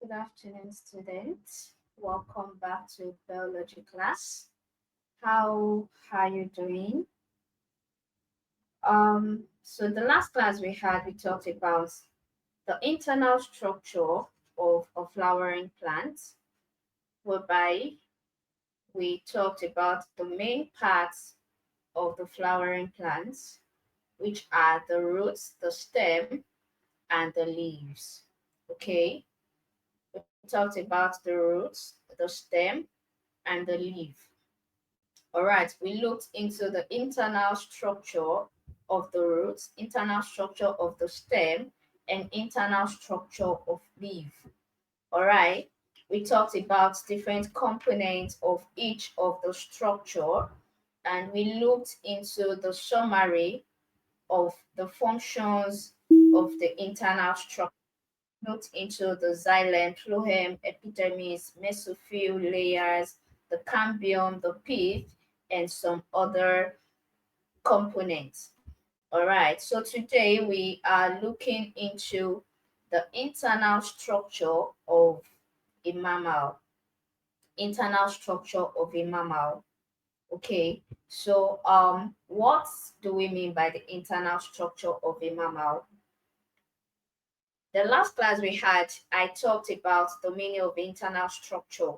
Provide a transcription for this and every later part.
Good afternoon, students. Welcome back to biology class. How are you doing? So the last class we had, we talked about the internal structure of a flowering plant, whereby we talked about the main parts of the flowering plants, which are the roots, the stem, and the leaves. Okay, we talked about the roots, the stem, and the leaf. All right, we looked into the internal structure of the roots, internal structure of the stem, and internal structure of leaf. All right, we talked about different components of each of the structure, and we looked into the summary of the functions of the internal structure. Looked into the xylem, phloem, epidermis, mesophyll layers, the cambium, the pith, and some other components. All right, so today we are looking into the internal structure of a mammal. Internal structure of a mammal. Okay, so what do we mean by the internal structure of a mammal? The last class we had, I talked about the meaning of internal structure.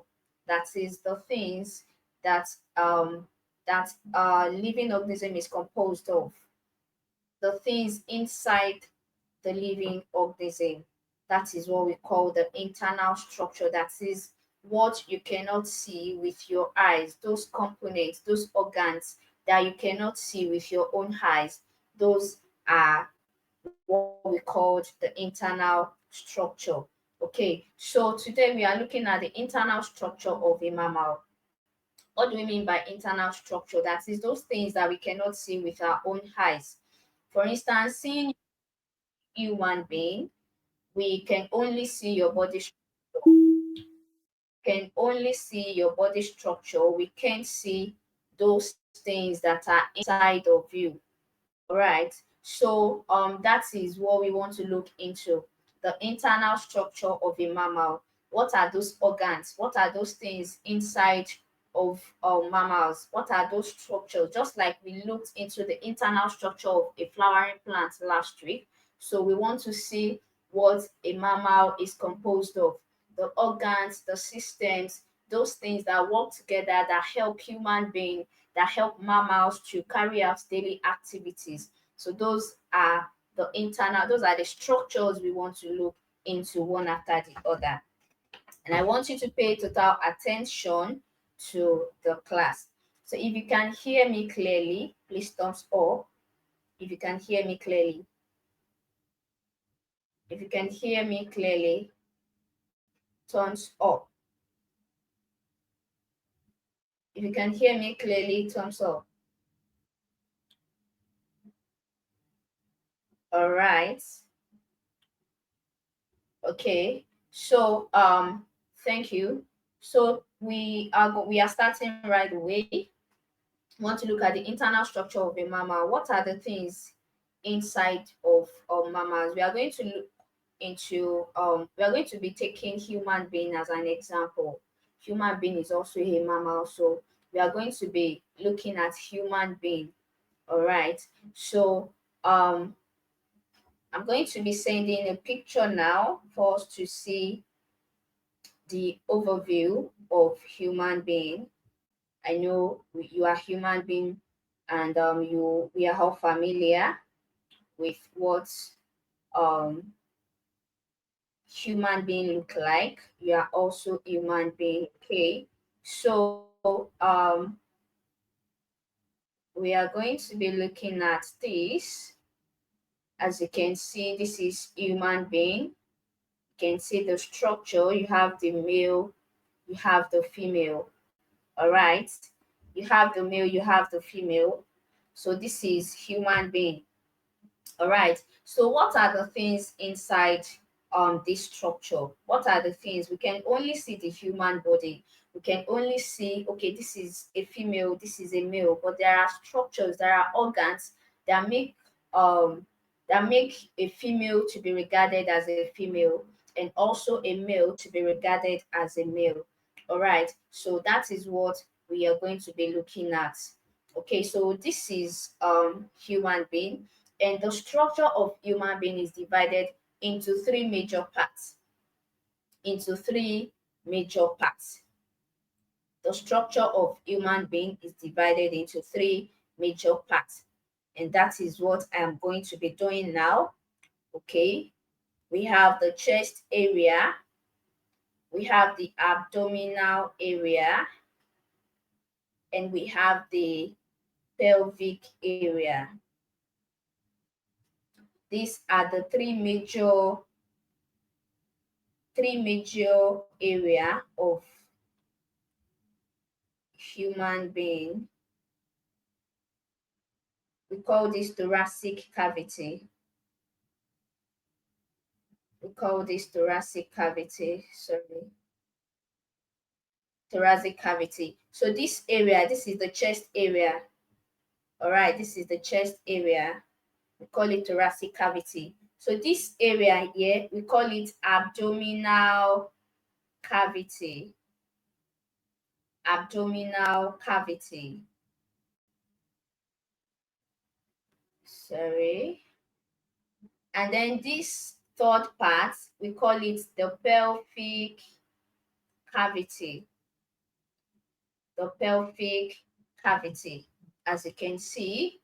That is the things that living organism is composed of. The things inside the living organism. That is what we call the internal structure. That is what you cannot see with your eyes. Those components, those organs that you cannot see with your own eyes. Those are what we called the internal structure. Okay, so today we are looking at the internal structure of a mammal. What do we mean by internal structure? That is those things that we cannot see with our own eyes. For instance, seeing human being, we can only see your body can only see your body structure. We can't see those things that are inside of you. All right. So that is what we want to look into. The internal structure of a mammal. What are those organs? What are those things inside of mammals? What are those structures? Just like we looked into the internal structure of a flowering plant last week. So we want to see what a mammal is composed of. The organs, the systems, those things that work together that help human being, that help mammals to carry out daily activities. So those are the structures we want to look into one after the other. And I want you to pay total attention to the class. So if you can hear me clearly, please thumbs up. If you can hear me clearly. If you can hear me clearly, thumbs up. If you can hear me clearly, thumbs up. All right. Okay. So thank you. So we are starting right away. We want to look at the internal structure of a mammal. What are the things inside of mammals? We are going to look into we are going to be taking human being as an example. Human being is also a mammal, so we are going to be looking at human being. All right. So I'm going to be sending a picture now for us to see the overview of human being. I know you are human being, and we are all familiar with what um human being look like. You are also human being. Okay, so we are going to be looking at this. As you can see, this is human being. You can see the structure. You have the male, you have the female. All right, you have the male, you have the female. So this is human being. All right, so what are the things inside this structure? What are the things? We can only see the human body. We can only see, okay, this is a female, this is a male, but there are structures, there are organs that make um that make a female to be regarded as a female, and also a male to be regarded as a male. All right, so that is what we are going to be looking at. Okay, so this is human being, and the structure of human being is divided into three major parts. Into three major parts. The structure of human being is divided into three major parts, and that is what I am going to be doing now. Okay, we have the chest area, we have the abdominal area, and we have the pelvic area. These are the three major area of human being. We call this thoracic cavity. We call this thoracic cavity. Sorry. Thoracic cavity. So this area, this is the chest area. All right, this is the chest area. We call it thoracic cavity. So this area here, we call it abdominal cavity. Abdominal cavity. Sorry. And then this third part, we call it the pelvic cavity. The pelvic cavity. As you can see,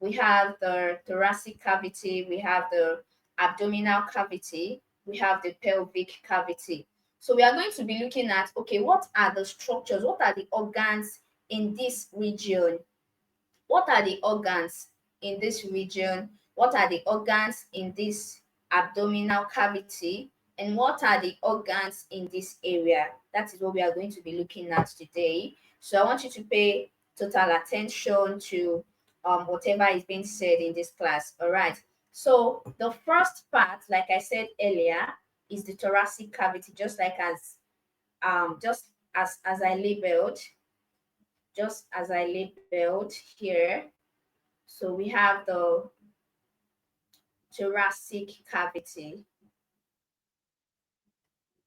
we have the thoracic cavity, we have the abdominal cavity, we have the pelvic cavity. So we are going to be looking at, okay, what are the structures, what are the organs in this region? What are the organs in this region? What are the organs in this abdominal cavity? And what are the organs in this area? That is what we are going to be looking at today. So I want you to pay total attention to whatever is being said in this class. All right. So the first part, like I said earlier, is the thoracic cavity, just as I labeled, here. So we have the thoracic cavity.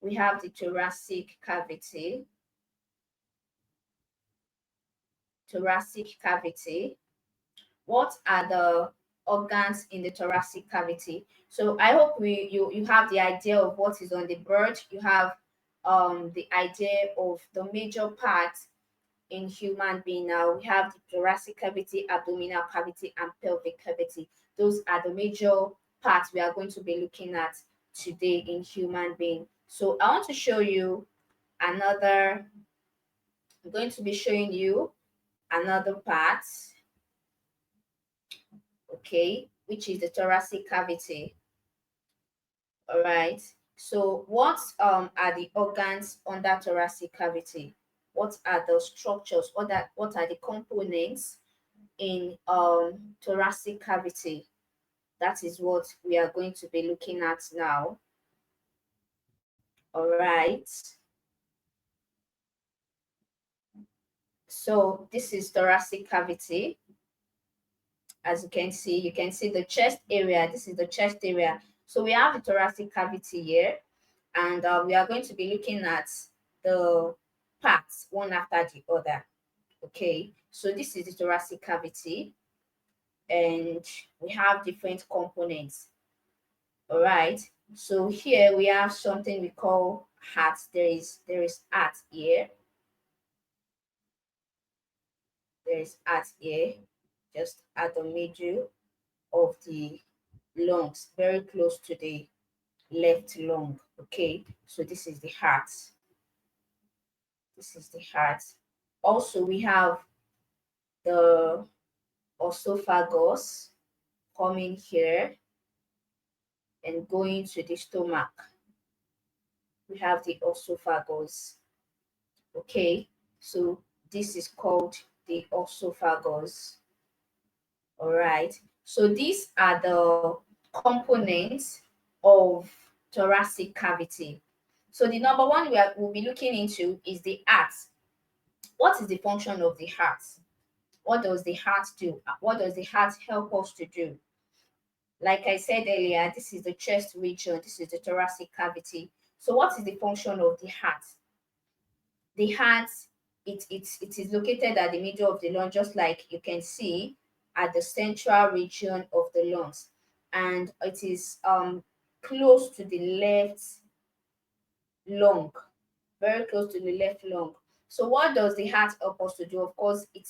We have the thoracic cavity. Thoracic cavity. What are the organs in the thoracic cavity? So I hope you have the idea of what is on the board. You have the idea of the major parts in human being. Now we have the thoracic cavity, abdominal cavity, and pelvic cavity. Those are the major parts we are going to be looking at today in human being. So I want to show you another, I'm going to be showing you another part, okay, which is the thoracic cavity. All right. So what are the organs under thoracic cavity? What are the structures? What are the components in thoracic cavity? That is what we are going to be looking at now. All right. So this is thoracic cavity. As you can see the chest area. This is the chest area. So we have the thoracic cavity here, and we are going to be looking at the parts one after the other. Okay, so this is the thoracic cavity, and we have different components. All right, so here we have something we call heart. There is heart here. There is heart here, just at the middle of the lungs, very close to the left lung. Okay, so this is the heart. This is the heart. Also, we have the esophagus coming here and going to the stomach. We have the esophagus. Okay, so this is called the esophagus. All right, so these are the components of thoracic cavity. So the number one we'll be looking into is the heart. What is the function of the heart? What does the heart do? What does the heart help us to do? Like I said earlier, this is the chest region, this is the thoracic cavity. So what is the function of the heart? The heart, it is located at the middle of the lung, just like you can see at the central region of the lungs. And it is close to the left lung, very close to the left lung. So what does the heart help us to do? Of course, it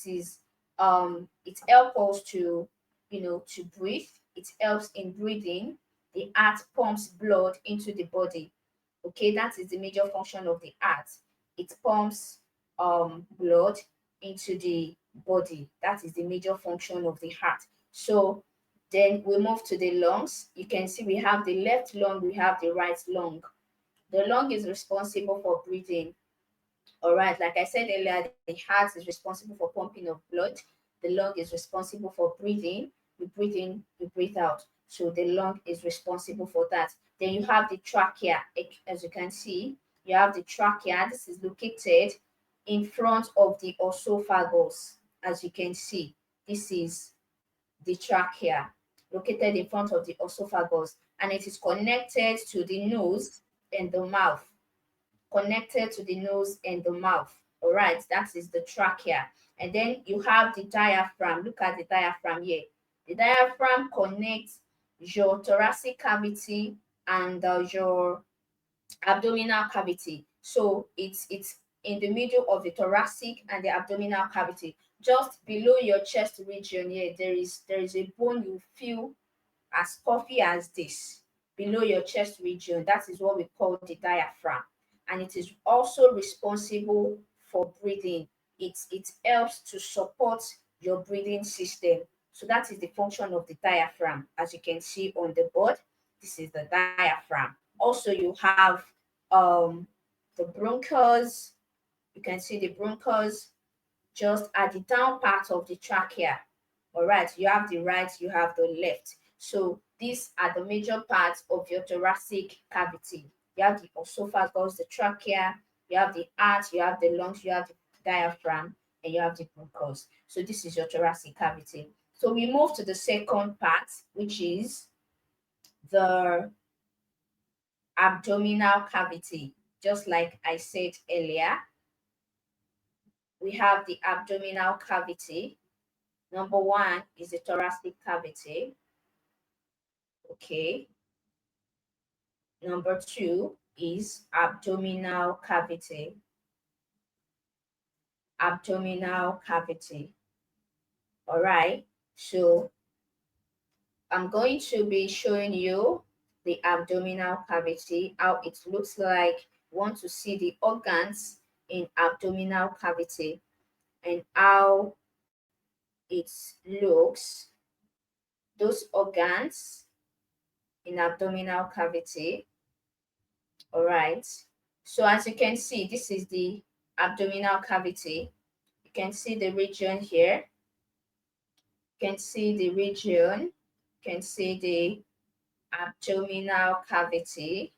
helps us to, to breathe. It helps in breathing. The heart pumps blood into the body. Okay, that is the major function of the heart. It pumps blood into the body. That is the major function of the heart. So then we move to the lungs. You can see we have the left lung, we have the right lung. The lung is responsible for breathing. All right, like I said earlier, the heart is responsible for pumping of blood. The lung is responsible for breathing. You breathe in, you breathe out. So the lung is responsible for that. Then you have the trachea. As you can see, you have the trachea. This is located in front of the esophagus. As you can see, this is the trachea located in front of the esophagus, and it is connected to the nose and the mouth, connected to the nose and the mouth. All right, that is the trachea. And then you have the diaphragm. Look at the diaphragm here. The diaphragm connects your thoracic cavity and your abdominal cavity. So it's in the middle of the thoracic and the abdominal cavity. Just below your chest region here, there is a bone you feel as puffy as this below your chest region. That is what we call the diaphragm, and it is also responsible for breathing. It helps to support your breathing system. So that is the function of the diaphragm. As you can see on the board, this is the diaphragm. Also, you have the bronchus. You can see the bronchus just at the down part of the trachea. All right, you have the right, you have the left. So these are the major parts of your thoracic cavity. You have the esophagus, the trachea, you have the heart, you have the lungs, you have the diaphragm, and you have the bronchus. So this is your thoracic cavity. So we move to the second part, which is the abdominal cavity. Just like I said earlier, we have the abdominal cavity. Number one is the thoracic cavity. Okay. Number two is abdominal cavity. Abdominal cavity. All right. So I'm going to be showing you the abdominal cavity, how it looks like. You want to see the organs in abdominal cavity and how it looks. Those organs in abdominal cavity. All right. So as you can see, this is the abdominal cavity. You can see the region here. You can see the region. You can see the abdominal cavity.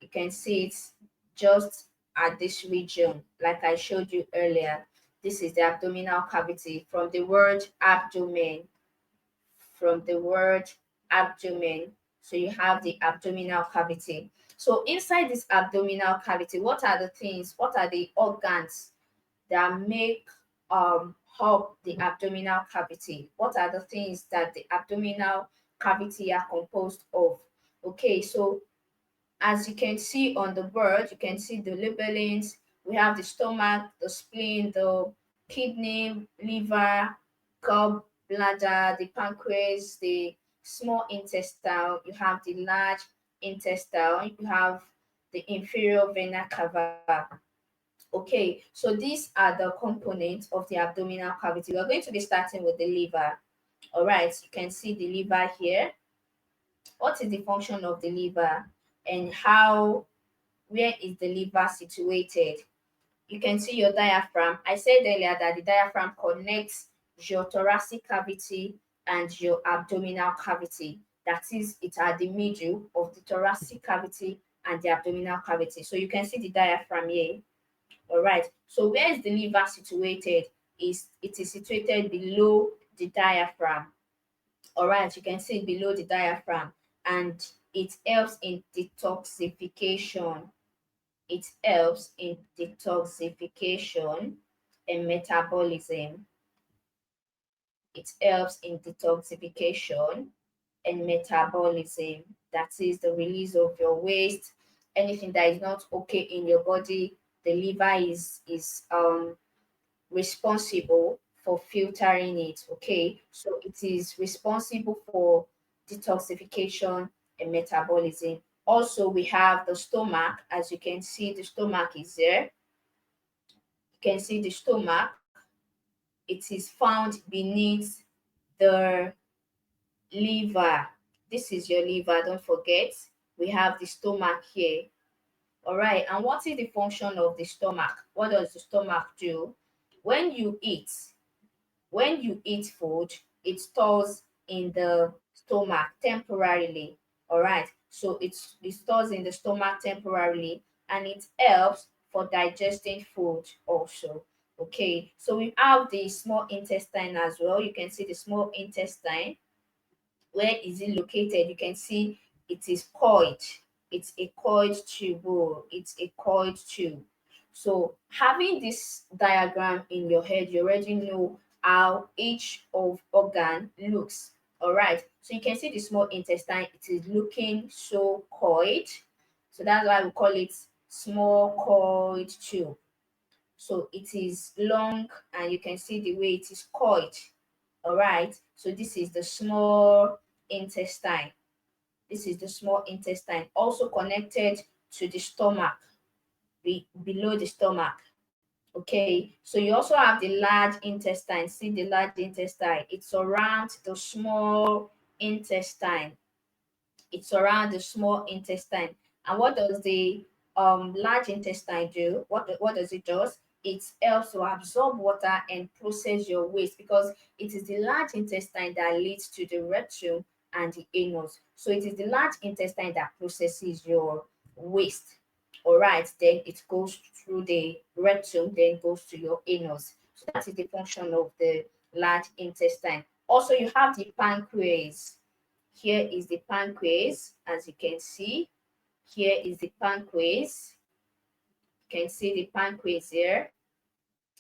You can see it's just at this region, like I showed you earlier. This is the abdominal cavity from the word abdomen. From the word abdomen. So you have the abdominal cavity. So inside this abdominal cavity, what are the things, what are the organs that make up the abdominal cavity? What are the things that the abdominal cavity are composed of? Okay, so as you can see on the board, you can see the labelings. We have the stomach, the spleen, the kidney, liver, gallbladder, the pancreas, the small intestine. You have the large intestine. You have the inferior vena cava. Okay, so these are the components of the abdominal cavity. We're going to be starting with the liver. All right, you can see the liver here. What is the function of the liver and where is the liver situated? You can see your diaphragm. I said earlier that the diaphragm connects your thoracic cavity and your abdominal cavity. That is, it's at the middle of the thoracic cavity and the abdominal cavity. So you can see the diaphragm here. All right. So where is the liver situated? It is situated below the diaphragm. All right, you can see it below the diaphragm, and it helps in detoxification. It helps in detoxification and metabolism. It helps in detoxification and metabolism. That is the release of your waste. Anything that is not okay in your body, the liver is responsible for filtering it. Okay, so it is responsible for detoxification and metabolism. Also, we have the stomach. As you can see, the stomach is there. You can see the stomach. It is found beneath the liver. This is your liver, don't forget. We have the stomach here. All right, and what is the function of the stomach? What does the stomach do? When you eat, when you eat food, it stores in the stomach temporarily. All right, so it stores in the stomach temporarily, and it helps for digesting food also. Okay, so we have the small intestine as well. You can see the small intestine. Where is it located? You can see it is coiled. It's a coiled tube. It's a coiled tube. So having this diagram in your head, you already know how each of organ looks. All right. So you can see the small intestine. It is looking so coiled. So that's why we call it small coiled tube. So it is long, and you can see the way it is coiled. All right, so this is the small intestine. This is the small intestine, also connected to the stomach, below the stomach. Okay, so you also have the large intestine. See the large intestine, it surrounds the small intestine. It's around the small intestine. And what does the large intestine do? What does it do? It helps to absorb water and process your waste, because it is the large intestine that leads to the rectum and the anus. So it is the large intestine that processes your waste. All right, then it goes through the rectum, then goes to your anus. So that is the function of the large intestine. Also, you have the pancreas. Here is the pancreas, as you can see. Here is the pancreas. You can see the pancreas here.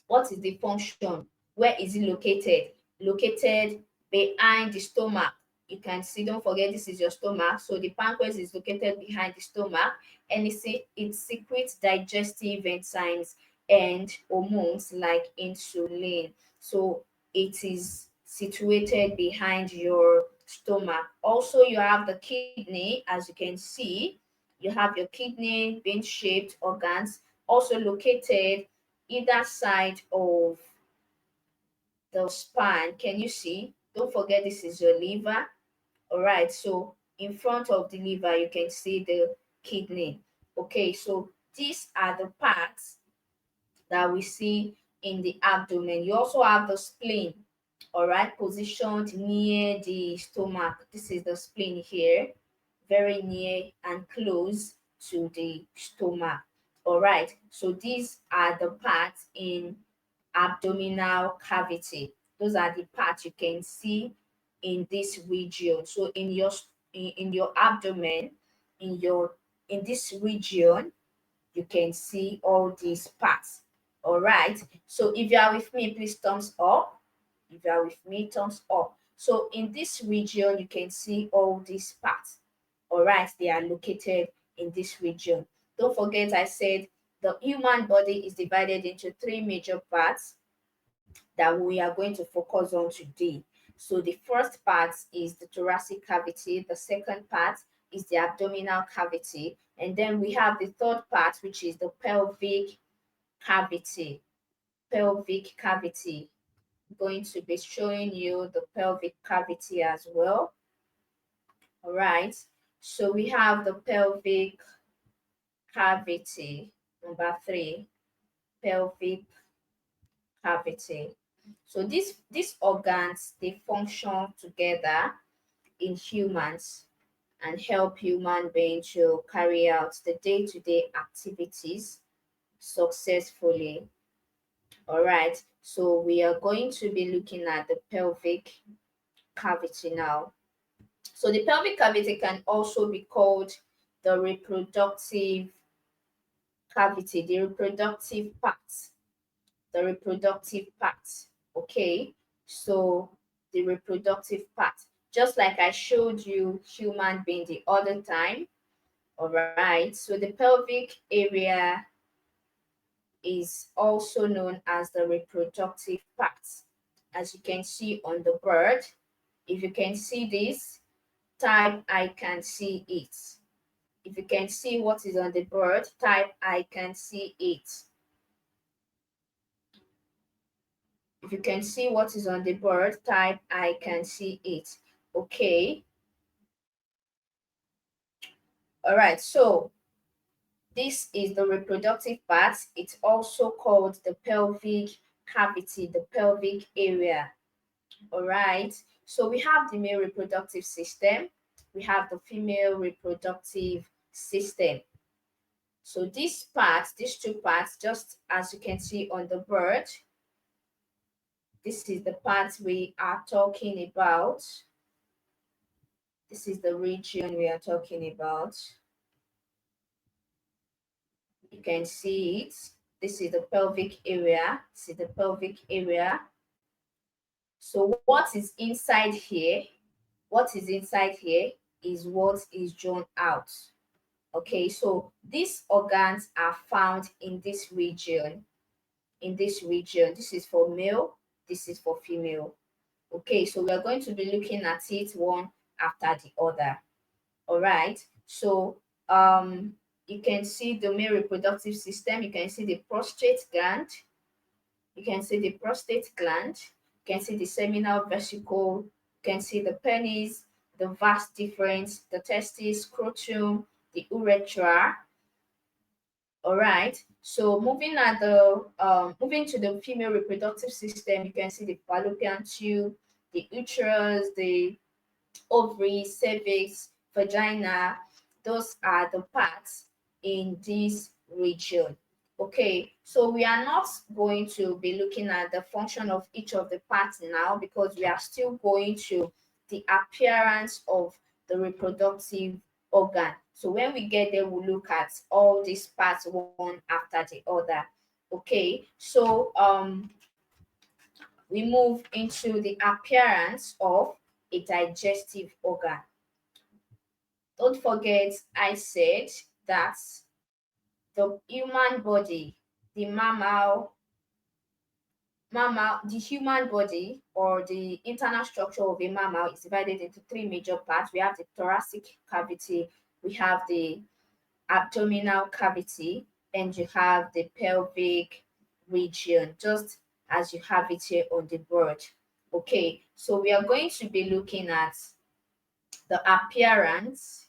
What is the function? Where is it located? Located behind the stomach. You can see, don't forget, this is your stomach. So the pancreas is located behind the stomach, and it secretes digestive enzymes and hormones like insulin. So it is situated behind your stomach. Also, you have the kidney, as you can see. You have your kidney, bean shaped organs, also located either side of the spine. Can you see? Don't forget, this is your liver. All right, so in front of the liver, you can see the kidney. Okay, so these are the parts that we see in the abdomen. You also have the spleen, all right, positioned near the stomach. This is the spleen here, very near and close to the stomach. All right, so these are the parts in abdominal cavity. Those are the parts you can see in this region. So in your abdomen, in your in this region, you can see all these parts. All right, so if you are with me, please thumbs up. If you are with me, thumbs up. So in this region, you can see all these parts. All right, they are located in this region. Don't forget, I said the human body is divided into three major parts that we are going to focus on today. So the first part is the thoracic cavity, the second part is the abdominal cavity, and then we have the third part, which is the pelvic cavity. Pelvic cavity. I'm going to be showing you the pelvic cavity as well. All right. So we have the pelvic cavity, number three, pelvic cavity. So these organs, they function together in humans and help human beings to carry out the day-to-day activities successfully. All right, so we are going to be looking at the pelvic cavity now. So the pelvic cavity can also be called the reproductive cavity, the reproductive part, the reproductive part. Okay, so the reproductive part, just like I showed you human being the other time. All right, so the pelvic area is also known as the reproductive part. As you can see on the bird, if you can see this, type I can see it. If you can see what is on the bird, type I can see it. If you can see what is on the bird, type I can see it. Okay. All right. So this is the reproductive part. It's also called the pelvic cavity, the pelvic area. All right. So we have the male reproductive system. We have the female reproductive system. So these parts, these two parts, just as you can see on the bird, this is the part we are talking about. This is the region we are talking about. You can see it. This is the pelvic area. This is the pelvic area. So what is inside here? What is inside here is what is drawn out. Okay, so these organs are found in this region. In this region, this is for male, this is for female. Okay, so we are going to be looking at it one after the other. All right, so you can see the male reproductive system. You can see the prostate gland. You can see the prostate gland. You can see the seminal vesicle. You can see the penis, the vas deferens, the testis, scrotum, the urethra. All right. So moving to the female reproductive system, you can see the fallopian tube, the uterus, the ovaries, cervix, vagina. Those are the parts in this region. Okay, so we are not going to be looking at the function of each of the parts now because we are still going to the appearance of the reproductive organ. So when we get there, we'll look at all these parts one after the other. Okay, so we move into the appearance of a digestive organ. Don't forget, I said that the human body, the the human body or the internal structure of a mammal is divided into three major parts. We have the thoracic cavity, we have the abdominal cavity, and you have the pelvic region, just as you have it here on the board. Okay, so we are going to be looking at the appearance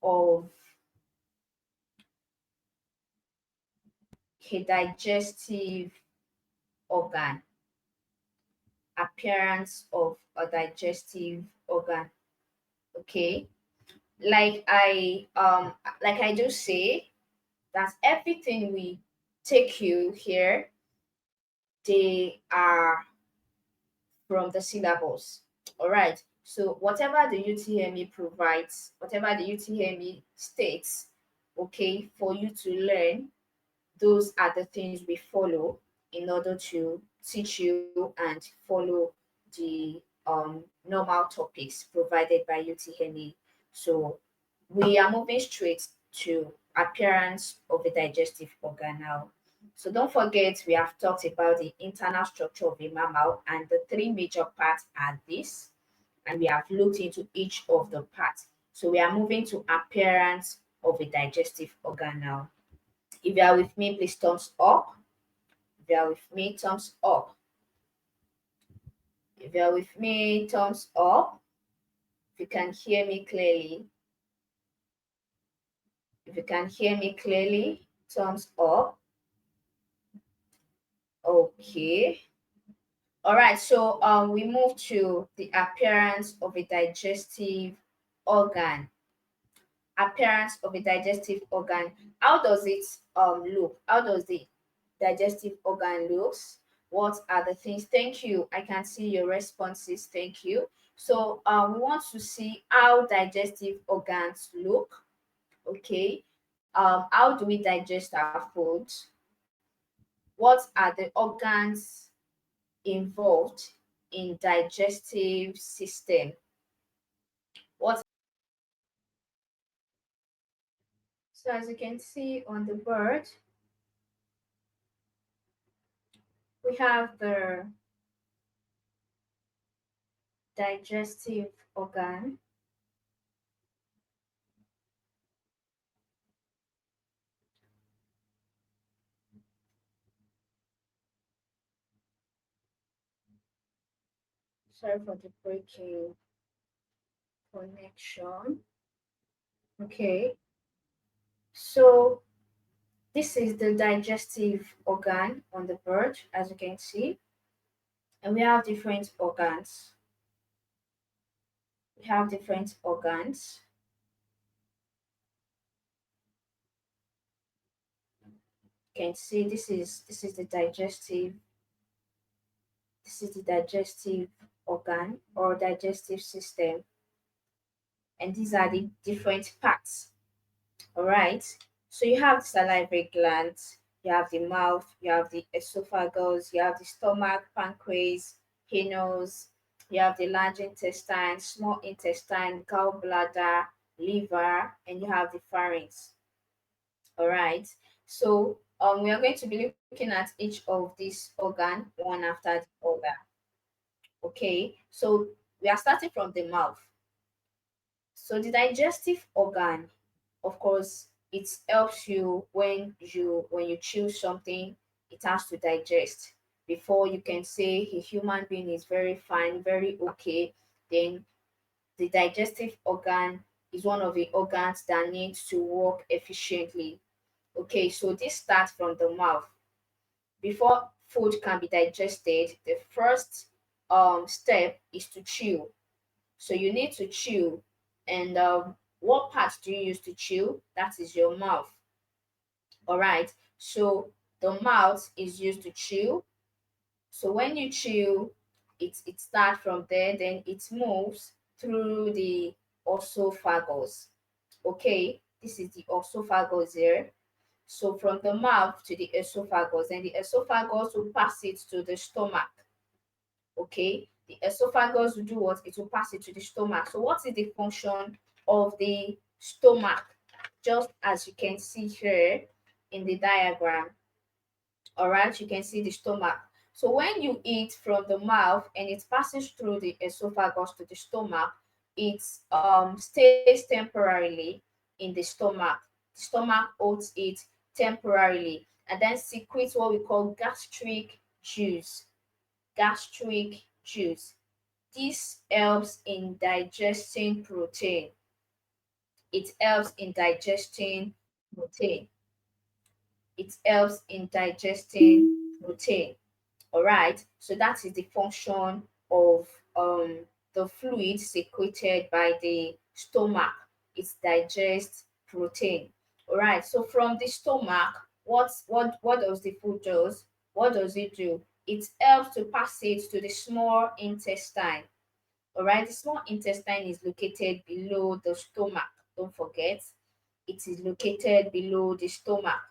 of a digestive organ. Appearance of a digestive organ. Okay, like I do say that everything we take you here, they are from the syllabus. All right. So whatever the UTME provides, whatever the UTME states, okay, for you to learn, those are the things we follow in order to teach you and follow the normal topics provided by UTME. So we are moving straight to appearance of the digestive organ now. So don't forget, we have talked about the internal structure of a mammal, and the three major parts are this, and we have looked into each of the parts. So we are moving to appearance of a digestive organ now. If you are with me, please thumbs up. If you are with me, thumbs up. If you are with me, thumbs up. If you can hear me clearly. If you can hear me clearly, thumbs up. Okay. All right, so we move to the appearance of a digestive organ. Appearance of a digestive organ. How does it look? How does the digestive organ looks? What are the things? Thank you. I can see your responses. Thank you. So we want to see how digestive organs look. Okay. How do we digest our food? What are the organs involved in digestive system? What So as you can see on the board, we have the digestive organ. Sorry for the breaking connection. Okay, so this is the digestive organ on the bird, as you can see, and we have different organs. We have different organs. You can see this is the digestive organ or digestive system, and these are the different parts. All right. So you have the salivary glands, you have the mouth, you have the esophagus, you have the stomach, pancreas, anus, you have the large intestine, small intestine, gallbladder, liver, and you have the pharynx. All right. So we are going to be looking at each of these organ one after the other. Okay. So we are starting from the mouth. So the digestive organ, of course, it helps you when you chew something, it has to digest. Before you can say a human being is very fine, very okay, then the digestive organ is one of the organs that needs to work efficiently. Okay, so this starts from the mouth. Before food can be digested, the first step is to chew. So you need to chew. And what part do you use to chew? That is your mouth. All right. So the mouth is used to chew. So when you chew, it starts from there, then it moves through the esophagus. Okay, this is the esophagus here. So from the mouth to the esophagus, and the esophagus will pass it to the stomach. Okay, the esophagus will do what? It will pass it to the stomach. So what is the function of the stomach? Just as you can see here in the diagram. All right, you can see the stomach. So when you eat from the mouth and it passes through the esophagus to the stomach, it stays temporarily in the stomach. The stomach holds it temporarily and then secretes what we call gastric juice. Gastric juice. This helps in digesting protein. It helps in digesting protein. It helps in digesting protein. All right. So that is the function of the fluid secreted by the stomach. It digests protein. All right. So from the stomach, what does the food does? What does it do? It helps to pass it to the small intestine. All right. The small intestine is located below the stomach. Don't forget, it is located below the stomach.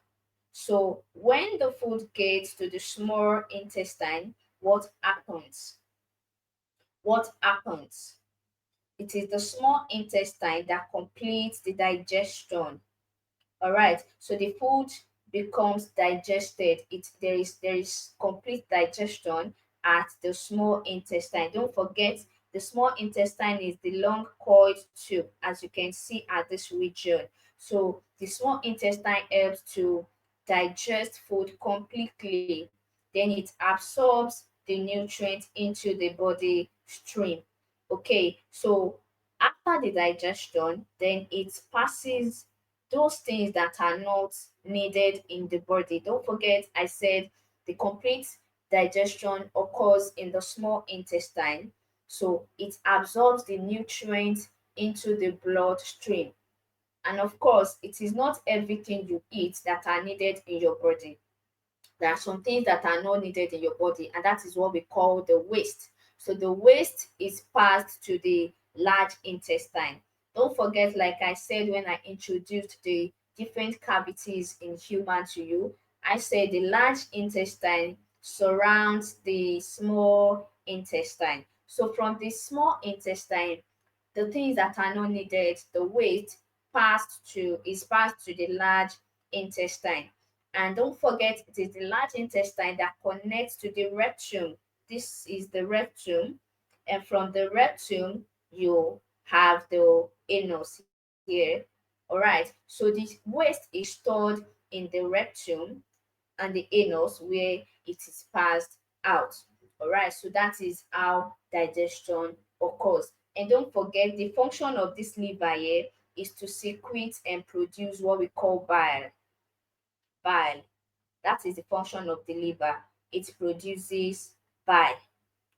So when the food gets to the small intestine, what happens? What happens? It is the small intestine that completes the digestion. All right. So the food becomes digested. There is complete digestion at the small intestine. Don't forget the small intestine is the long coiled tube, as you can see at this region. So the small intestine helps to digest food completely. Then it absorbs the nutrients into the body stream. Okay, so after the digestion, then it passes those things that are not needed in the body. Don't forget, I said the complete digestion occurs in the small intestine. So it absorbs the nutrients into the bloodstream. And of course, it is not everything you eat that are needed in your body. There are some things that are not needed in your body, and that is what we call the waste. So the waste is passed to the large intestine. Don't forget, like I said when I introduced the different cavities in human to you, I said the large intestine surrounds the small intestine. So from the small intestine, the things that are not needed, the waste is passed to the large intestine. And don't forget, it is the large intestine that connects to the rectum. This is the rectum. And from the rectum, you have the anus here. All right. So the waste is stored in the rectum and the anus where it is passed out. All right. So that is how digestion occurs. And don't forget, the function of this liver here is to secrete and produce what we call bile. Bile. That is the function of the liver. It produces bile.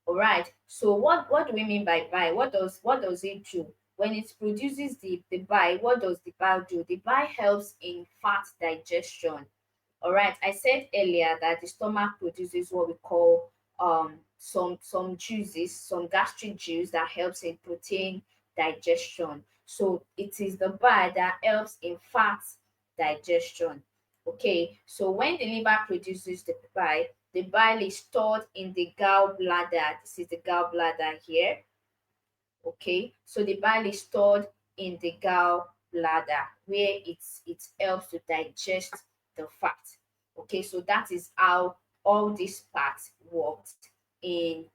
All right. So what do we mean by bile? What does it do? When it produces the bile, what does the bile do? The bile helps in fat digestion. All right. I said earlier that the stomach produces what we call some juices, some gastric juice that helps in protein digestion. So it is the bile that helps in fat digestion. Okay. So when the liver produces the bile is stored in the gallbladder. This is the gallbladder here. Okay. So the bile is stored in the gallbladder where it helps to digest the fat. Okay, so that is how all these parts worked in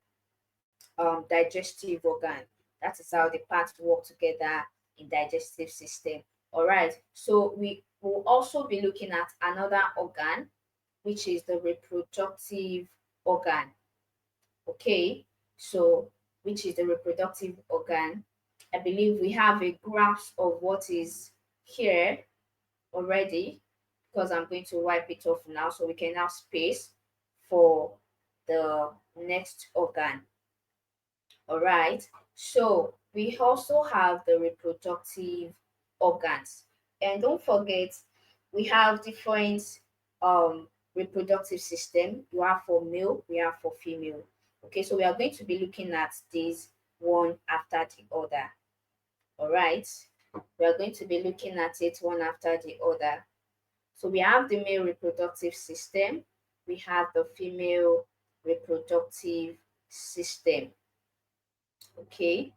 digestive organ. That is how the parts work together in digestive system. All right, so we will also be looking at another organ, which is the reproductive organ. Okay, so which is the reproductive organ. I believe we have a grasp of what is here already, because I'm going to wipe it off now so we can have space for the next organ. All right. So we also have the reproductive organs. And don't forget, we have different reproductive system. You have for male, we have for female. Okay, so we are going to be looking at these one after the other. All right. We are going to be looking at it one after the other. So we have the male reproductive system, we have the female reproductive system. Okay,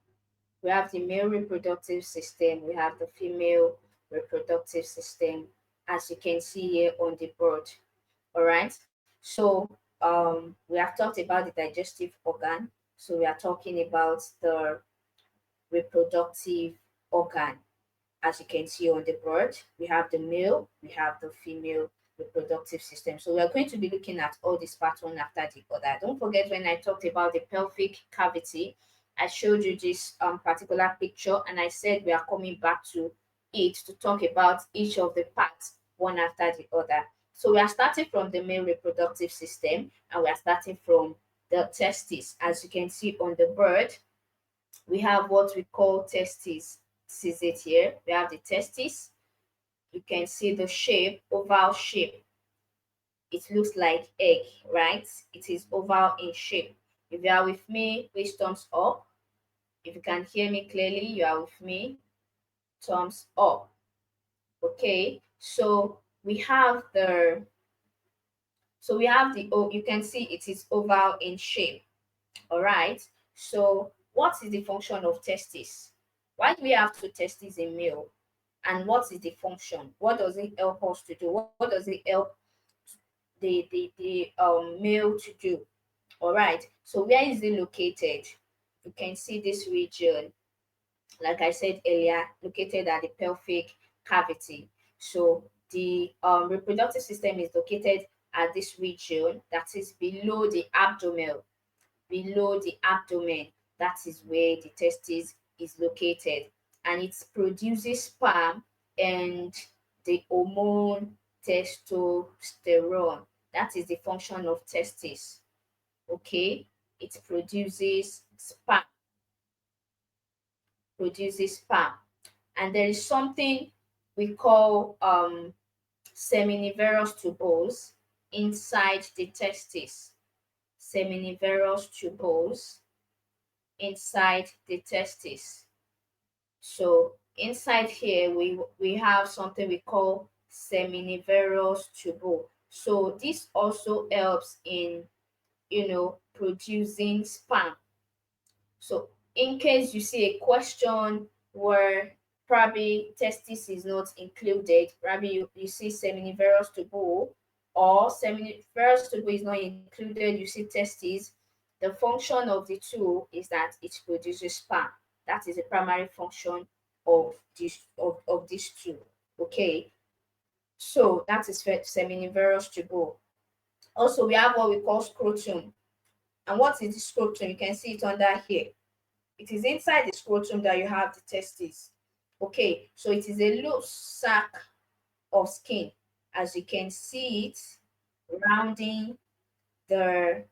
we have the male reproductive system, we have the female reproductive system, as you can see here on the board. All right, so we have talked about the digestive organ, so we are talking about the reproductive organ. As you can see on the board, we have the male, we have the female reproductive system. So we are going to be looking at all these parts one after the other. Don't forget, when I talked about the pelvic cavity, I showed you this particular picture and I said we are coming back to it to talk about each of the parts one after the other. So we are starting from the male reproductive system and we are starting from the testes. As you can see on the board, we have what we call testes. This is it here. We have the testes. You can see the shape, oval shape. It looks like egg, right? It is oval in shape. If you are with me, please thumbs up. If you can hear me clearly, you are with me. Thumbs up. Okay. You can see it is oval in shape. All right. So what is the function of testes? Why do we have two testes in male? And what is the function? What does it help us to do? What does it help the male to do? All right. So where is it located? You can see this region, like I said earlier, located at the pelvic cavity. So the reproductive system is located at this region that is below the abdomen. Below the abdomen, that is where the testis is located, and it produces sperm and the hormone testosterone. That is the function of testis. Okay, it produces sperm, and there is something we call seminiferous tubules. inside the testes, seminiferous tubules inside the testes. So inside here, we have something we call seminiferous tubule. So this also helps in, producing sperm. So in case you see a question where probably testis is not included, probably you see seminiferous tubule, or seminiferous tubule is not included, you see testis, the function of the two is that it produces sperm. That is the primary function of these two. Okay, so that is seminiferous tubule. Also, we have what we call scrotum. And what is the scrotum? You can see it under here. It is inside the scrotum that you have the testes. Okay, so it is a loose sac of skin, as you can see it rounding the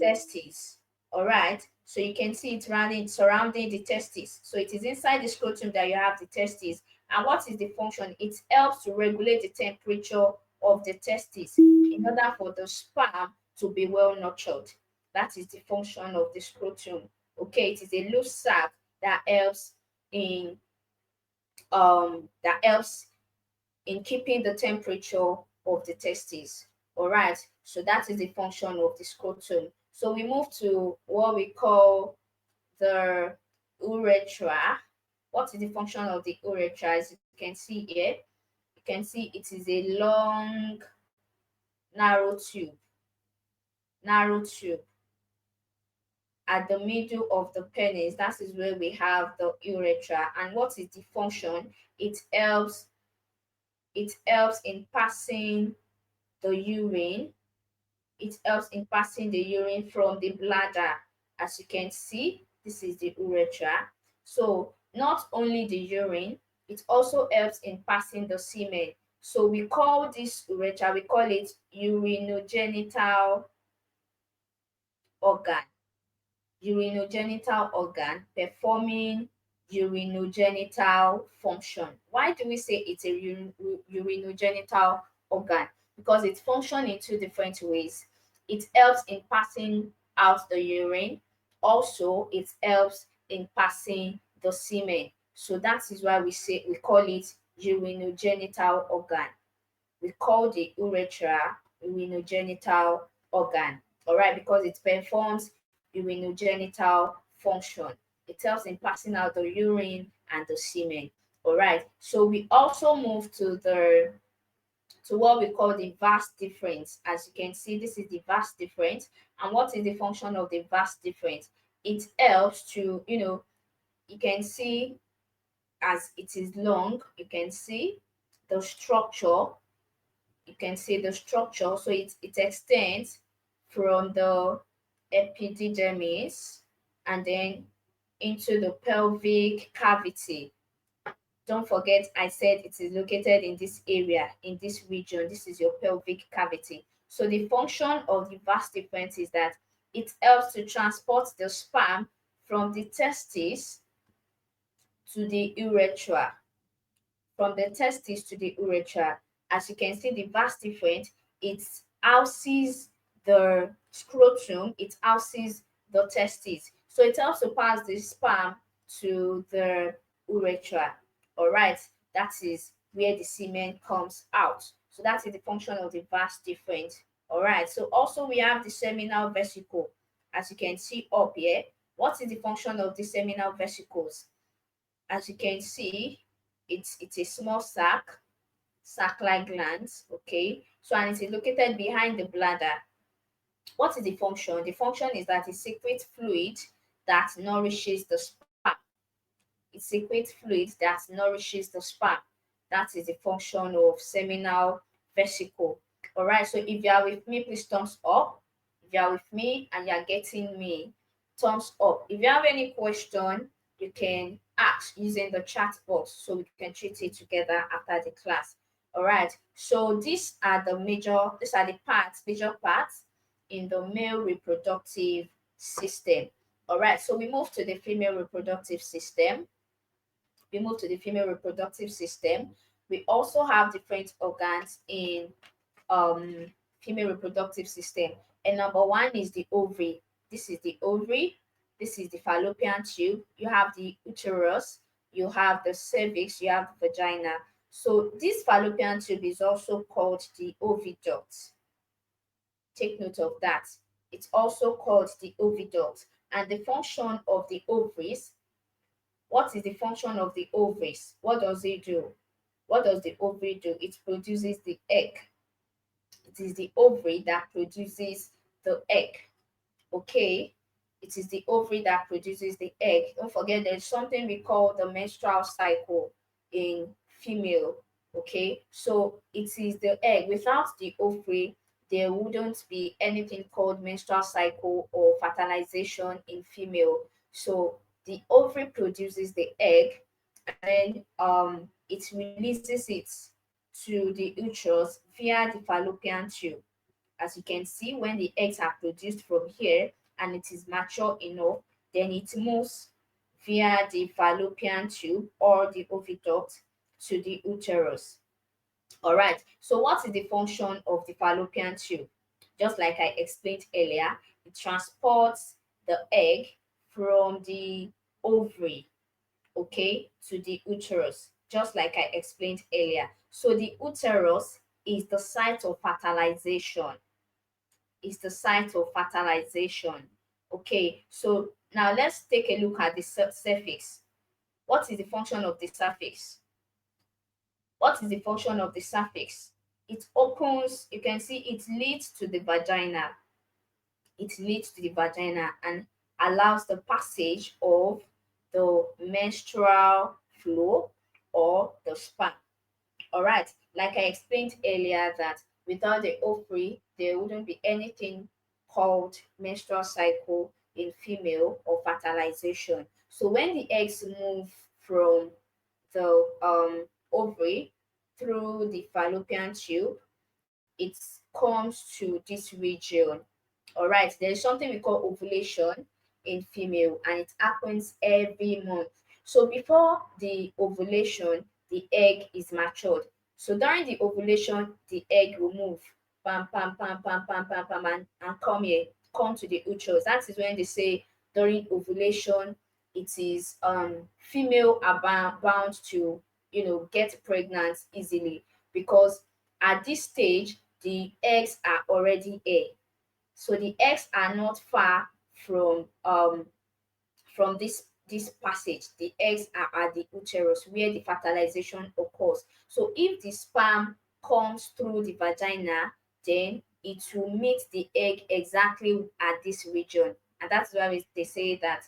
testes. All right, so you can see it surrounding the testes. So it is inside the scrotum that you have the testes. And what is the function? It helps to regulate the temperature of the testes in order for the sperm to be well nurtured. That is the function of the scrotum. Okay, it is a loose sac that helps in keeping the temperature of the testes. All right, so that is the function of the scrotum. So we move to what we call the urethra. What is the function of the urethra? As you can see here, you can see it is a long, narrow tube. Narrow tube at the middle of the penis. That is where we have the urethra. And what is the function? It helps in passing the urine. It helps in passing the urine from the bladder. As you can see, this is the urethra. So not only the urine, it also helps in passing the semen. So we call this urethra, we call it urinogenital organ. Urinogenital organ performing urinogenital function. Why do we say it's a urinogenital organ? Because it functions in two different ways. It helps in passing out the urine. Also, it helps in passing the semen. So that is why we call it urinogenital organ. We call the urethra urinogenital organ. All right, because it performs urinogenital function. It helps in passing out the urine and the semen. All right, so we also move to what we call the vas deferens. As you can see, this is the vas deferens. And what is the function of the vas deferens? It helps to, you can see as it is long, you can see the structure. You can see the structure. So it extends from the epididymis and then into the pelvic cavity. Don't forget, I said it is located in this area, in this region. This is your pelvic cavity. So the function of the vas deferens is that it helps to transport the sperm from the testes to the urethra. From the testes to the urethra. As you can see, the vas deferens, it houses the scrotum, it houses the testes. So it helps to pass the sperm to the urethra. All right, that is where the semen comes out. So that is the function of the vas deferens. All right, so also we have the seminal vesicle. As you can see up here, what is the function of the seminal vesicles? As you can see, it's a small sac-like glands. Okay, so and it is located behind the bladder. What is the function? The function is that it secretes fluid that nourishes the sperm. It secretes fluid that nourishes the sperm. That is the function of seminal vesicle. All right, so if you are with me, please thumbs up. If you are with me and you are getting me, thumbs up. If you have any question, you can ask using the chat box so we can treat it together after the class. All right, so these are the major parts in the male reproductive system. All right, so we move to the female reproductive system. We also have different organs in female reproductive system. And number one is the ovary. This is the ovary. This is the fallopian tube. You have the uterus. You have the cervix. You have the vagina. So this fallopian tube is also called the oviduct. Take note of that. It's also called the oviduct. And the function of the ovaries, what is the function of the ovaries? What does it do? What does the ovary do? It produces the egg. It is the ovary that produces the egg. Okay, it is the ovary that produces the egg. Don't forget there's something we call the menstrual cycle in female. Okay, so it is the egg. Without the ovary, there wouldn't be anything called menstrual cycle or fertilization in female. So the ovary produces the egg, and then it releases it to the uterus via the fallopian tube. As you can see, when the eggs are produced from here and it is mature enough, then it moves via the fallopian tube or the oviduct to the uterus. All right, so what is the function of the fallopian tube? Just like I explained earlier, it transports the egg from the ovary, okay, to the uterus, just like I explained earlier. So the uterus is the site of fertilization, is the site of fertilization. Okay, so now let's take a look at the cervix. What is the function of the cervix? What is the function of the cervix? It opens, you can see it leads to the vagina. It leads to the vagina and allows the passage of the menstrual flow or the sperm. All right, like I explained earlier, that without the ovary, there wouldn't be anything called menstrual cycle in female or fertilization. So when the eggs move from the ovary through the fallopian tube, it comes to this region. All right, there is something we call ovulation in female, and it happens every month. So before the ovulation, the egg is matured. So during the ovulation, the egg will move, pam, pam, pam, pam, pam, pam, pam, and come here, come to the uterus. That is when they say during ovulation, it is female are bound to, get pregnant easily, because at this stage the eggs are already here. So the eggs are not far from this passage. The eggs are at the uterus where the fertilization occurs. So if the sperm comes through the vagina, then it will meet the egg exactly at this region. And that's why they say that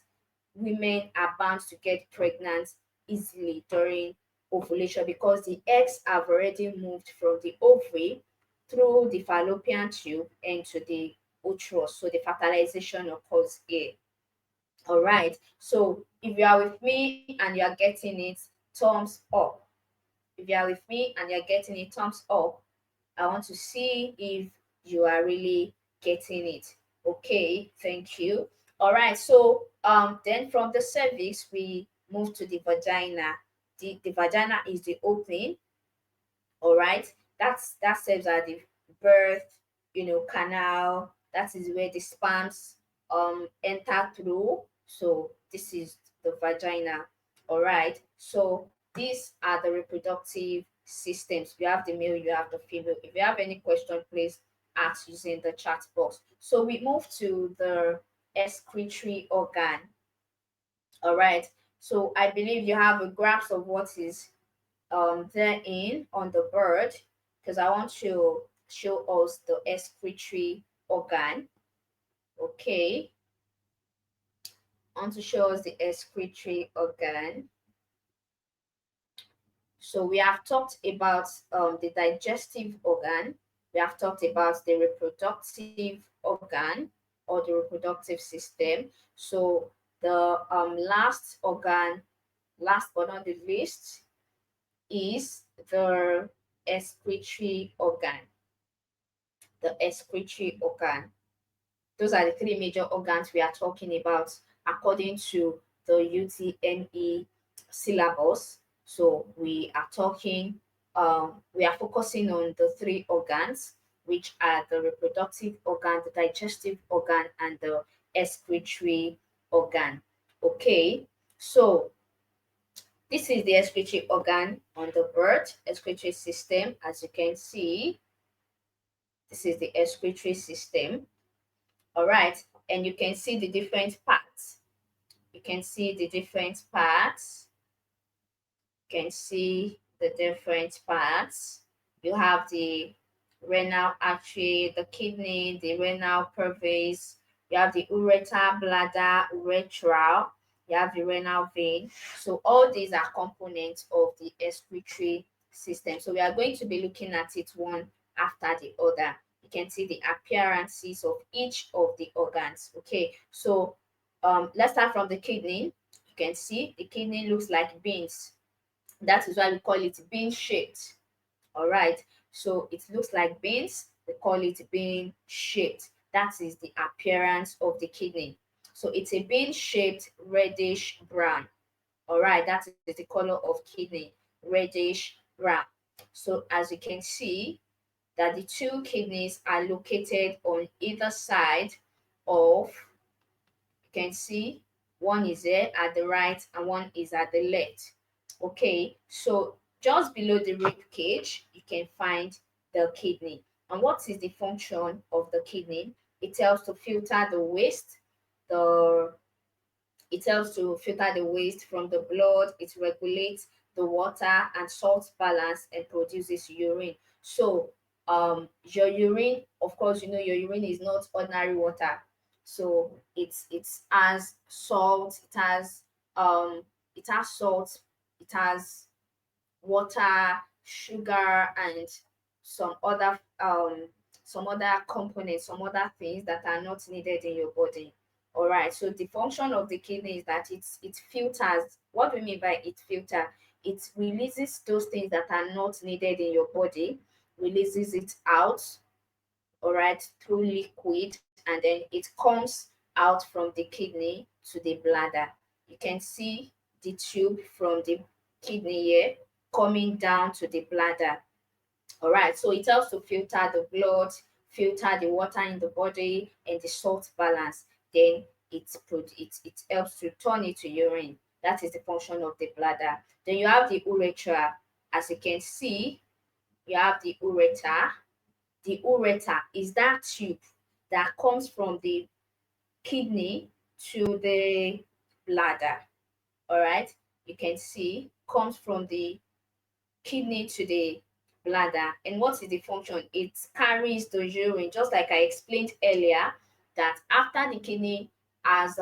women are bound to get pregnant easily during ovulation, because the eggs have already moved from the ovary through the fallopian tube into the uterus. So the fertilization occurs here. All right. So if you are with me and you are getting it, thumbs up. If you are with me and you're getting it, thumbs up. I want to see if you are really getting it. Okay, thank you. All right. So then from the cervix we move to the vagina. The vagina is the opening. All right, that serves as the birth, canal. That is where the sperms enter through. So this is the vagina. All right, so these are the reproductive systems. You have the male, you have the female. If you have any question, please ask using the chat box. So we move to the excretory organ. All right, so I believe you have a grasp of what is therein on the bird, because I want to show us the excretory organ. Okay, I want to show us the excretory organ. So we have talked about the digestive organ. We have talked about the reproductive organ or the reproductive system. So the last organ, last but not the least, is the excretory organ. The excretory organ. Those are the three major organs we are talking about according to the UTME syllabus. So we are talking, we are focusing on the three organs. which are the reproductive organ, the digestive organ, and the excretory organ. Okay, so this is the excretory organ on the bird, excretory system. As you can see, this is the excretory system. All right, and you can see the different parts. You can see the different parts. You can see the different parts. You have the renal artery, the kidney, the renal pelvis. You have the ureter, bladder, urethral. You have the renal vein. So all these are components of the excretory system. So we are going to be looking at it one after the other. You can see the appearances of each of the organs. Okay, so let's start from the kidney. You can see the kidney looks like beans. That is why we call it bean shaped. All right. So it looks like beans. We call it bean shaped. That is the appearance of the kidney. So it's a bean shaped reddish brown. All right. That is the color of kidney, reddish brown. So as you can see, that the two kidneys are located on either side of, you can see one is there at the right and one is at the left. Okay, so just below the rib cage, you can find the kidney. And what is the function of the kidney? It helps to filter the waste, the it helps to filter the waste from the blood. It regulates the water and salt balance and produces urine. So, your urine, of course, you know your urine is not ordinary water. So it has salt. It has salt. It has water, sugar, and some other um some other components, some other things that are not needed in your body. All right. So the function of the kidney is that it filters. What we mean by it filter, it releases those things that are not needed in your body, releases it out, all right, through liquid, and then it comes out from the kidney to the bladder. You can see the tube from the kidney here coming down to the bladder. All right, so it helps to filter the blood, filter the water in the body, and the salt balance. Then it helps to turn it to urine. That is the function of the bladder. Then you have the urethra. As you can see, you have the ureter. The ureter is that tube that comes from the kidney to the bladder. All right, you can see comes from the kidney to the bladder. And what is the function? It carries the urine, just like I explained earlier, that after the kidney has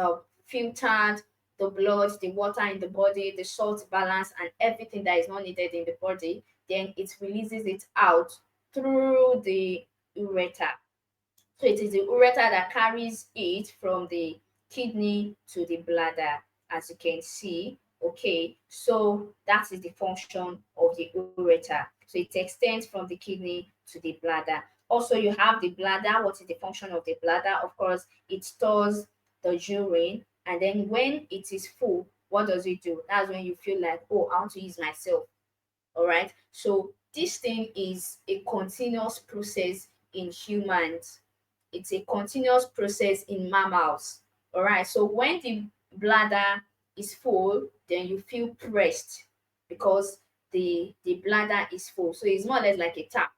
filtered the blood, the water in the body, the salt balance, and everything that is not needed in the body, then it releases it out through the ureter. So it is the ureter that carries it from the kidney to the bladder, as you can see. Okay, so that is the function of the ureter. So it extends from the kidney to the bladder. Also, you have the bladder. What is the function of the bladder? Of course, it stores the urine, and then when it is full, what does it do? That's when you feel like, oh, I want to use myself. All right. So this thing is a continuous process in humans. It's a continuous process in mammals. All right. So when the bladder is full, then you feel pressed because the bladder is full. So it's more or less like a tap.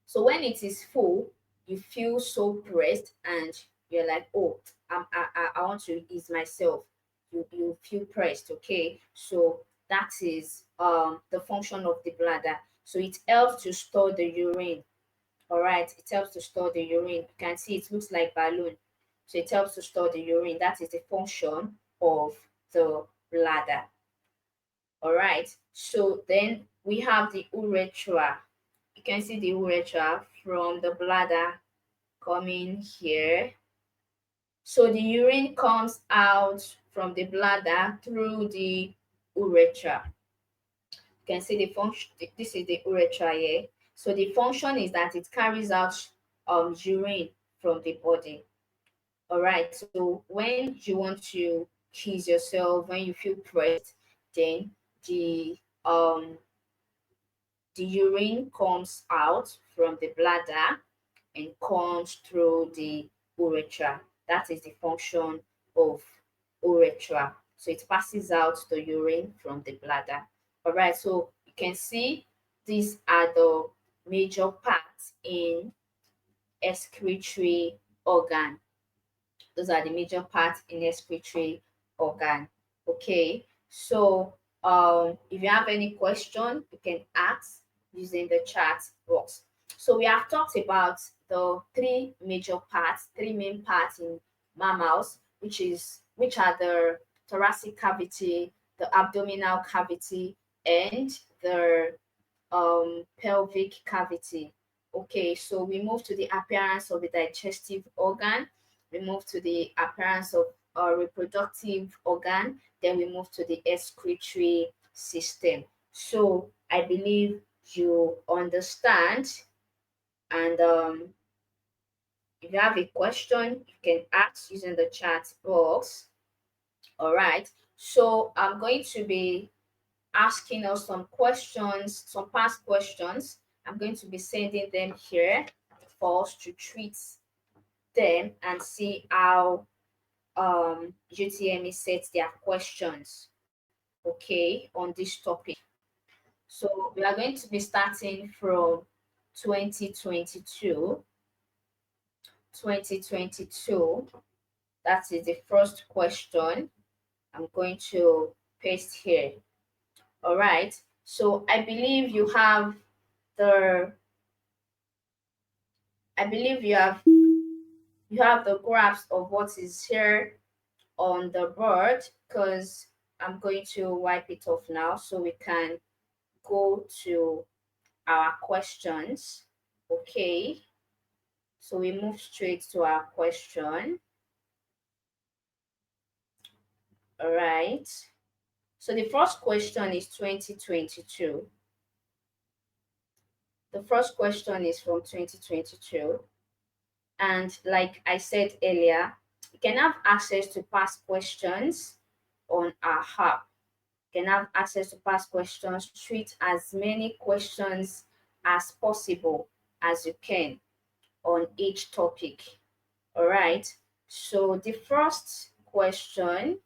So when it is full, you feel so pressed and you're like, oh, I want to ease myself. You feel pressed, okay? So that is the function of the bladder. So it helps to store the urine. All right, it helps to store the urine. You can see it looks like balloon. So it helps to store the urine. That is the function of the bladder. All right. So then we have the urethra. You can see the urethra from the bladder coming here. So the urine comes out from the bladder through the urethra. You can see the function. This is the urethra here. So the function is that it carries out urine from the body. All right. So when you want to kiss yourself, when you feel pressed, then the um the urine comes out from the bladder and comes through the urethra. That is the function of urethra. So it passes out the urine from the bladder. All right, so you can see these are the major parts in excretory organ. Those are the major parts in excretory organ. Okay, so if you have any question, you can ask using the chat box. So we have talked about the three major parts, three main parts in mammals, which are the thoracic cavity, the abdominal cavity, and the pelvic cavity. Okay, so we move to the appearance of the digestive organ, we move to the appearance of a reproductive organ, then we move to the excretory system. So I believe you understand, and if you have a question, you can ask using the chat box. All right, so I'm going to be asking us some questions, some past questions. I'm going to be sending them here for us to treat them and see how UTME sets their questions, okay, on this topic. So we are going to be starting from 2022. 2022, that is the first question I'm going to paste here. All right, so the I believe you have the grasp of what is here on the board, because I'm going to wipe it off now so we can go to our questions. Okay, so we move straight to our question. All right, so the first question is 2022. The first question is from 2022. And like I said earlier, you can have access to past questions on our app. You can have access to past questions, treat as many questions as possible as you can on each topic. All right. So the first question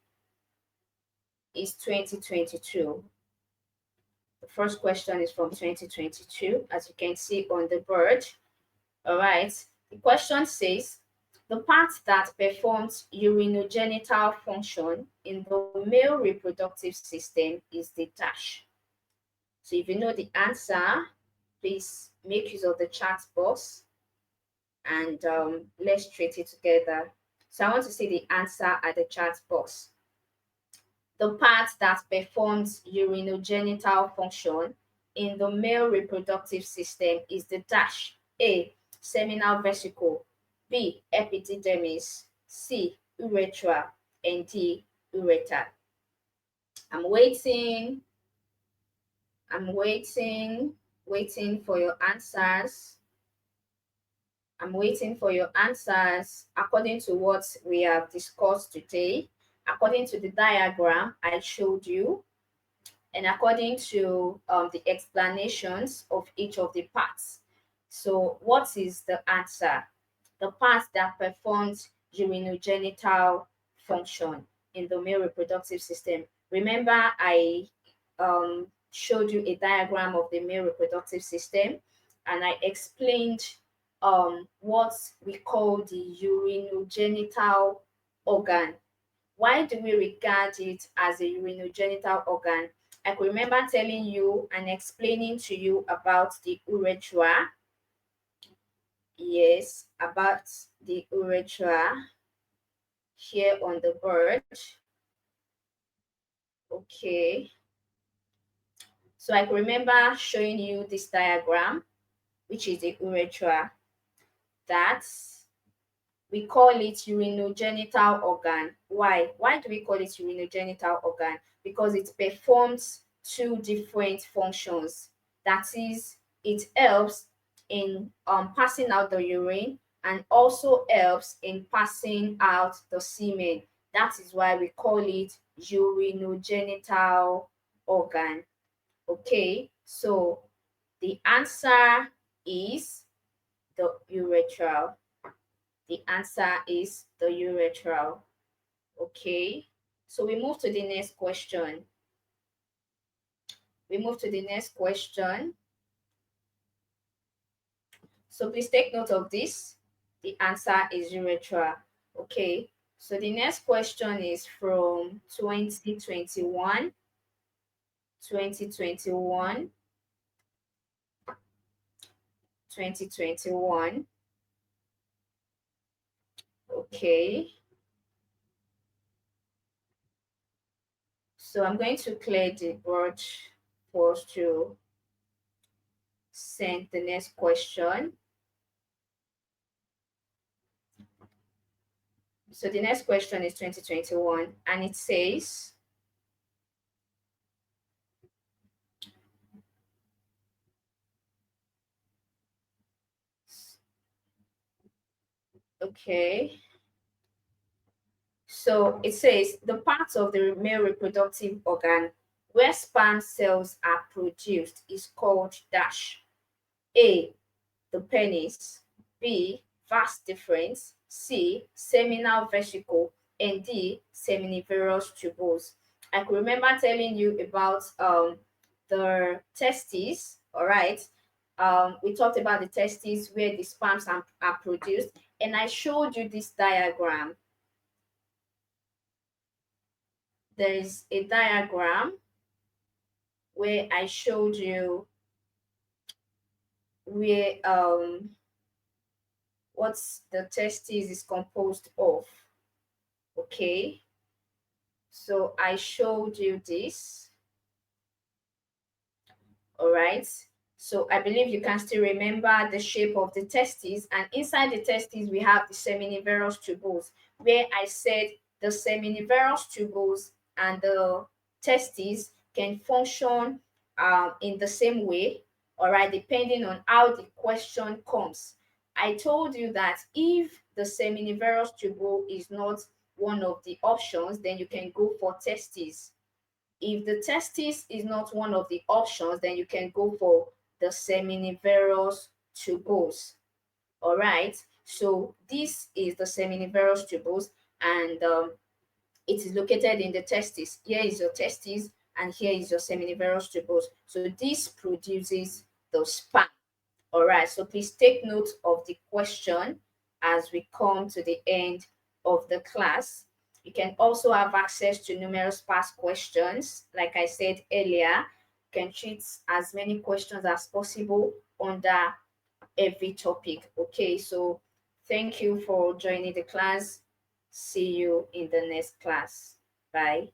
is 2022. The first question is from 2022, as you can see on the board. All right. The question says, the part that performs urinogenital function in the male reproductive system is the dash. So if you know the answer, please make use of the chat box and let's treat it together. So I want to see the answer at the chat box. The part that performs urinogenital function in the male reproductive system is the dash. A. Seminal vesicle, B. Epididymis, C. Urethra, and D. Ureter. I'm waiting. Waiting for your answers. I'm waiting for your answers according to what we have discussed today, according to the diagram I showed you, and according to the explanations of each of the parts. So what is the answer? The part that performs urinogenital function in the male reproductive system. Remember, I showed you a diagram of the male reproductive system, and I explained what we call the urinogenital organ. Why do we regard it as a urinogenital organ? I could remember telling you and explaining to you about the urethra. Yes, about the urethra here on the board. Okay. So I can remember showing you this diagram, which is the urethra. That's we call it urinogenital organ. Why? Why do we call it urinogenital organ? Because it performs two different functions. That is, it helps in passing out the urine and also helps in passing out the semen. That is why we call it urinogenital organ. Okay, so The answer is the urethral. The answer is the urethral. Okay, so we move to the next question. So please take note of this. The answer is urethral. Okay, so the next question is from 2021. 2021. 2021. Okay. So I'm going to clear the board for us to send the next question. So the next question is 2021, and it says, okay. So it says the part of the male reproductive organ where sperm cells are produced is called dash. A, the penis. B, vas deferens. C, seminal vesicle. And D, seminiferous tubules. I could remember telling you about the testes. All right. We talked about the testes where the sperms are produced, and I showed you this diagram. There is a diagram where I showed you where what the testes is composed of. Okay, so I showed you this. All right, so I believe you can still remember the shape of the testes, and inside the testes we have the seminiferous tubules, where I said the seminiferous tubules and the testes can function in the same way, all right, depending on how the question comes. I told you that if the seminiferous tubule is not one of the options, then you can go for testes. If the testis is not one of the options, then you can go for the seminiferous tubules. All right, so this is the seminiferous tubules, and it is located in the testis. Here is your testis, and here is your seminiferous tubules. So this produces the sperm. All right, so please take note of the question as we come to the end of the class. You can also have access to numerous past questions. Like I said earlier, you can treat as many questions as possible under every topic. Okay, so thank you for joining the class. See you in the next class. Bye.